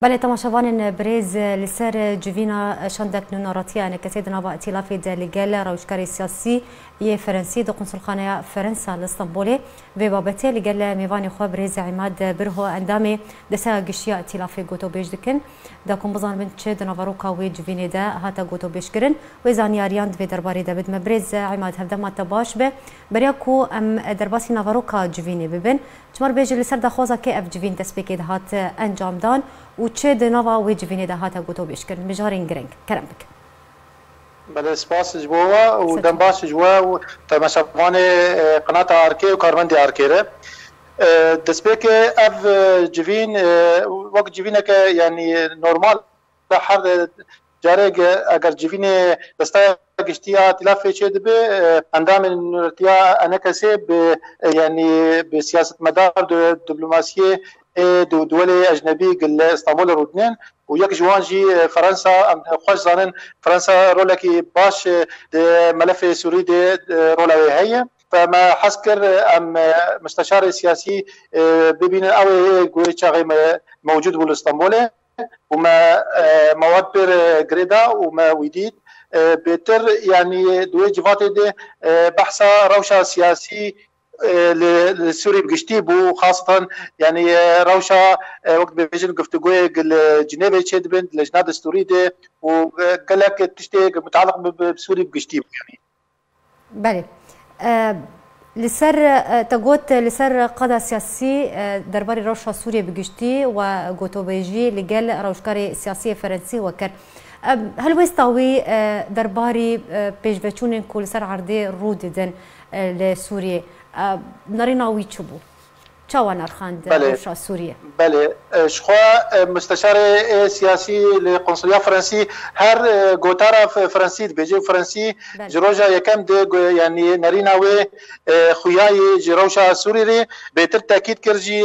بله تماشاوان بريز لسر جوینا شاندک نوناراتیا نکسید نوا ائتلاف لگل روشکاری سیاسی یه فرنسی دو قنصلخانه فرنسا لإسطنبول و بابته لگل میوان خو بريز عماد برهو اندام دسا گشیا ائتلاف گوتو بیج دکن دا کم بزن بن چه دنواروکا و جوینه دا هاتا گوتو بیج کرن و زانیاریان و درباری دا بدم بريز عماد هفده ما تباش به بریا کو ام درباسی نواروکا جوینه ببن چمر بیج لسر دا خوزا که اف جوین تسبیکی ده هات انجام دان و چه دنوا و جوینه ده هاتا گوتو بیج کرن بجارین گرنگ کرم بک بله سپاس جوا و دنباس جوا و تماشاوان قناة آركي و كارمندي آركي ره دسبيك اف جوين وقت جوينك يعني نورمال هر جارك اگر جوين دستا گشتیا ائتلاف چه دبه اندام نورتیا انا کسی يعني بسياسه مدار دبلوماسيه دول اجنبي قل اسطنبول رودنين وياك جوانجي فرنسا خوش زانن فرنسا رولكي باش ملف سوري دي رولوي هي فما حسكر ام مستشار سياسي ببين او قوي موجود بالاسطنبول وما مواد بير جريدا وما ويديد بيتر يعني دوي جفاتي دي بحثا روشة سياسي لسوري بقشتي بو خاصة يعني روشة وقت بيجن قفتقوي جنيفي تشيدبن لجناد السوري دي وقال لك تشتي متعلق بسوري بقشتي يعني بله لسر تقوت لسر قادة سياسي درباري روشة سوريا بقشتي وقوتو بيجي لقال روشكاري سياسي فرنسي وكر هل ويستوي درباري بيجفتشونين كل سر عرضي روددن لسوريا نارينا ويتشبو شاوان أرخاند روشة سوريا بله شخوا مستشار سياسي لقنصلية فرنسي هر قوتارا فرنسي بيجي فرنسي جروجا يكم دي يعني نارينا وي خوياي جروشا سوري بيتر تأكيد كرجي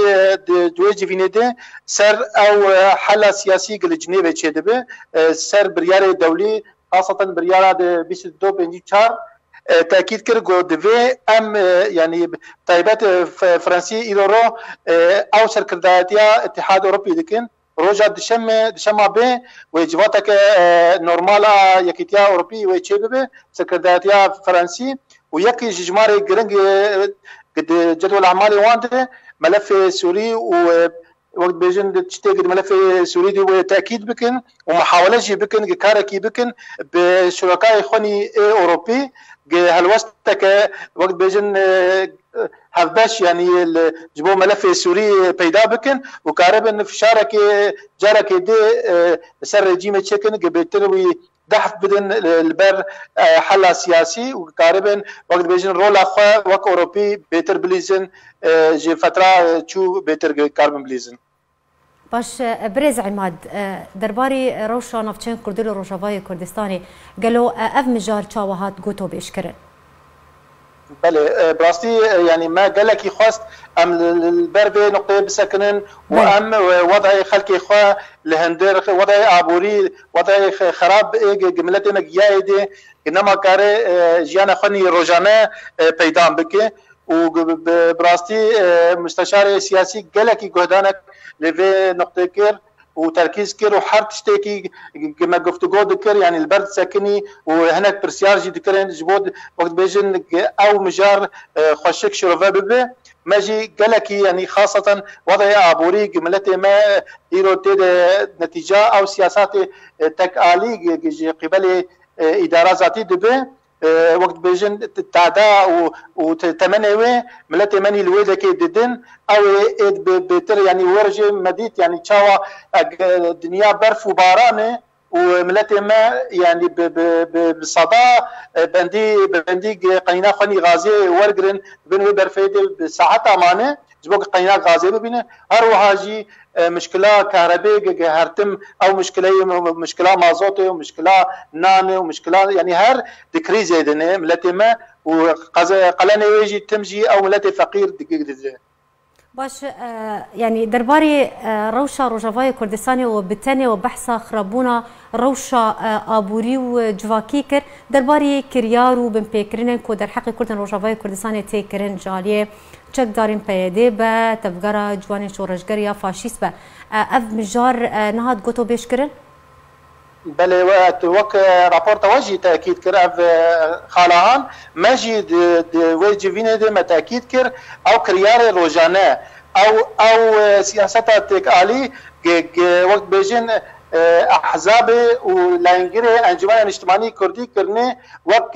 دوي جيفيني دي سر او حل سياسي قل جنيبه چه دبه سر بريار دولي خاصة بريار دي 22 بنجي 4 تأكيد كرجو دفي أم يعني طيبات فرنسي إيرو أو سركرداتيا اتحاد أوروبي لكن روجا دشمة به وجواتك نورمالا يكتيا أوروبي ويتشبه سركرداتيا فرنسي ويكي جماري جرنج جدول أعمال وانده ملف سوري و وقت بيجن تشتغل ملف سوري دي وتأكيد بكن ومحاولة بكن كاركي بكن بشركاء إخواني أوروبي هالوسطك وقت بيجن هفباش يعني جبو ملف سوري بيدا بكن وكاربن في شارك جارك دي سر رجيم تشكن بيتروي دحف بدن البر حل سياسي وكاربن وقت بيجن رولا خوا وك اوروبي بيتر بليزن جي فتره تشو بيتر كاربن بليزن باش بريز عماد درباري روشا نفتشين كردلو روشافاي كردستاني قالوا اف مجال تشاوهات قوتو بيشكرن بله براستي يعني ما قال لك خواست ام البربي نقطه بسكنن وام وضع خلق اخوا لهندر وضع عبوري وضع خراب جملتي مجيايدي انما كاري جيانا خني روجانا بيدام بك وبراستي مستشار سياسي قال لك جهدانك لفي نقطه كير وتركيز كير وحر تشتكي كما قفتقو ذكر يعني البرد ساكني وهناك برسيارجي ذكرين جبود وقت بيجن او مجار خوشك شرفه ببه ماجي قالكي يعني خاصة وضع عبوري جملته ما يرو تيد نتيجة او سياسات تكالي قبل ادارة ذاتي دبه وقت بيجن تعدا وتمنى ملتي مني الويده كي ددن او بتر يعني ورجه مديت يعني تشاوا الدنيا برف وبارانه وملتي ما يعني بصدى بندي قينا خني غازي ورقرن بن برفيد بساعات امانه جبوك قينا غازي ببينه هر وهاجي مشكله كهرباء هرتم او مشكله مازوت ومشكله نان ومشكله يعني هر دكريز يدنه ملتي ما وقلنا يجي تمجي او ملتي فقير دقيق باش يعني درباري روشة روجافاي كردستاني وبالتالي وبحثا خربونا روشة آبوري وجواكيكر درباري كريارو بن بيكرين كو در حقي كردن روجافاي كردستاني تيكرين جالية چک دارین پیاده به تفگرا جوان شورشگری فاشیست به اف مجار نهاد گوتو بیش کرن؟ بله وقت رابور توجه تأكيد كر اف خالهان ماجي وي جيفيني دي ما تأكيد كر او كريار روجانه او سياسات تكالي وقت بيجن احزاب ولانجري انجمن اجتماعي كردي كرني وقت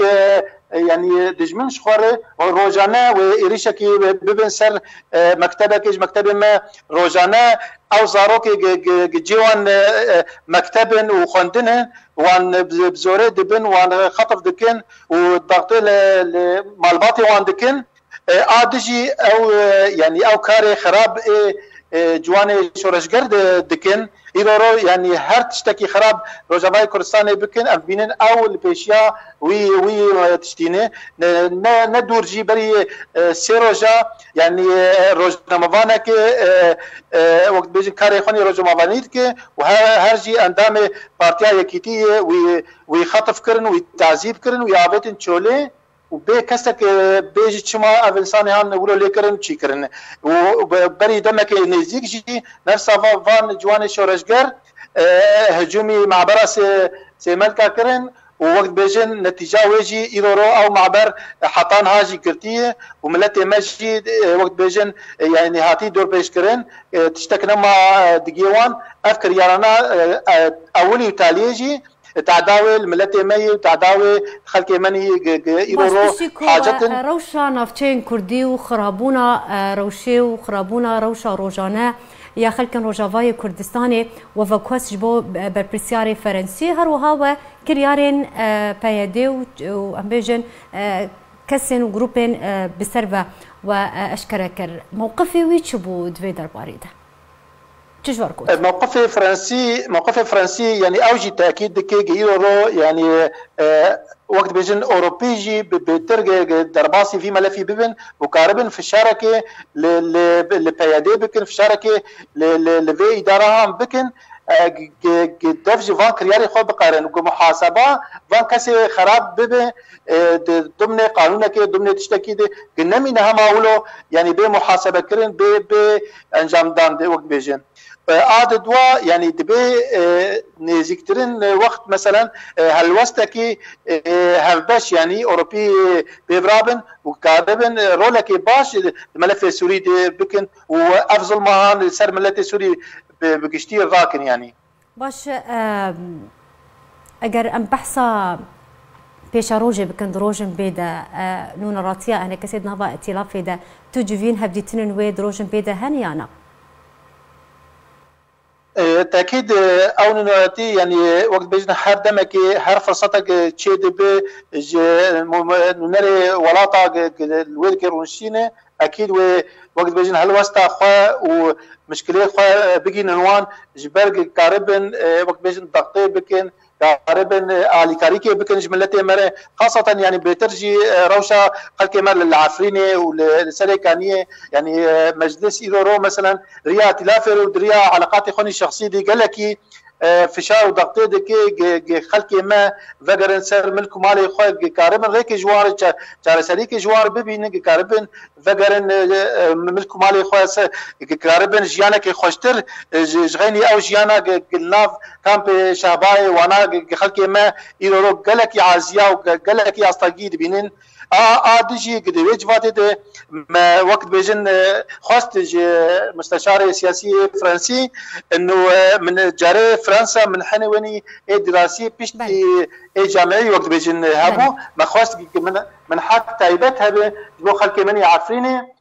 يعني دجمن شخوره روجانه وإريشكي ببن سر مكتبه ما روجانه او زاروكي جيوان مكتبن وخندنه وان بزوره دبن وان خطف دكن والضغط المعلوماتي وان دكن ادجي او يعني او كاري خراب جوان شورشگر دكن ایرو يعني هر تشتكي خراب روجاوای کردستان بکن ام بینن او البيشيا وي تشتينه ندور جي بري سيروجا يعني روجناموانا كي وقت بيجي كاري خوني روجناموانيت كي وهر جي اندام بارتيا يكيتيه ويخطف كرن وتعذيب كرن ويعبتن تشولي وبي كسك بيجي تشما افنسان هان نقولوا لي كرن تشي كرن وبري دمك نزيك جي نفس فان جوان شورشگر هجومي معبر سي ملكا كرن ووقت بيجن نتيجه ويجي ايرورو او معبر حطان هاجي كرتيه وملتي ماشي وقت بيجن يعني هاتي دور بيش كرن تشتكنا مع دقيوان افكر يارانا اولي وتاليجي تعداوي الملتي مي وتعداوي خلق مني ايرورو حاجه روشا نافچين كردي وخرابونا روشي وخرابونا روشا روجانا يا خلق روجاوای کردستان و وکوس جبو برپرسیار فرنسی هر وها كريارين پیاده و امبيجن كسن و جروبين بسربه و اشكركر موقفي ويتشبو دوي درباريده موقف فرنسي يعني اوجي تاكيد دكي ايرو يعني وقت بيجن اوروبيجي بترجع درباسي في ملفي ببن وكاربن في الشركه لبيادي بكن في الشركه لفي اداره بكن دفج فان كرياري خو بقارن محاسبه فان كسي خراب ببه ضمن قانون كي ضمن تشتكي دي قنمي نها ماولو يعني بمحاسبه كرن ب انجام دان وقت بيجن عاد دوا يعني دبي نزيكترين وقت مثلا هالوستكي هفباش يعني اوروبي بيفرابن وكادبن رولكي باش الملف السوري بكن وافضل مهان سر ملت السوري بكشتير راكن يعني باش اگر ام بحثا بيشا روجي بكن دروجن بيدا نون راتيا انا كسيد نافا ائتلاف دا تجوين هبديتن وي دروجن بيدا هنيانا تأكيد أو نوعتي يعني وقت بيجنا هر دمك هر فرصتك تشيد ب نري ولاطة الويل كيرونشينه أكيد وقت بيجنا هالوسطة خوا ومشكلة خوا بيجي نوان جبرج قاربن وقت بيجنا ضغطي بكن قاربن علي كاريكي بكن جملتي مرة خاصة يعني بترجي روشة خلك مر للعفريني والسريكانية يعني مجلس إيرورو مثلا ريا تلافر ودريا علاقات خوني الشخصية دي قالكي فشار وضغطي دكي خلك ما فقرن سر ملكو مالي خوي قاربن ريك جوار جارسريك جوار ببين قاربن فقرن ملكو مالي خوي قاربن جيانا كي خوشتر جغيني او جيانا قلناف كامب شاباي وانا خلك ما إيرورو قالكي عازيا وقالكي استاقيد بينين آدجي قد وجفاتي ما وقت بيجن خواست مستشار سياسي فرنسي انه من جاري فرنسا من حنواني دراسي بيشتي جامعي وقت بيجن هابو ما خواست من حق تايبت هبه جو خلك مني عفريني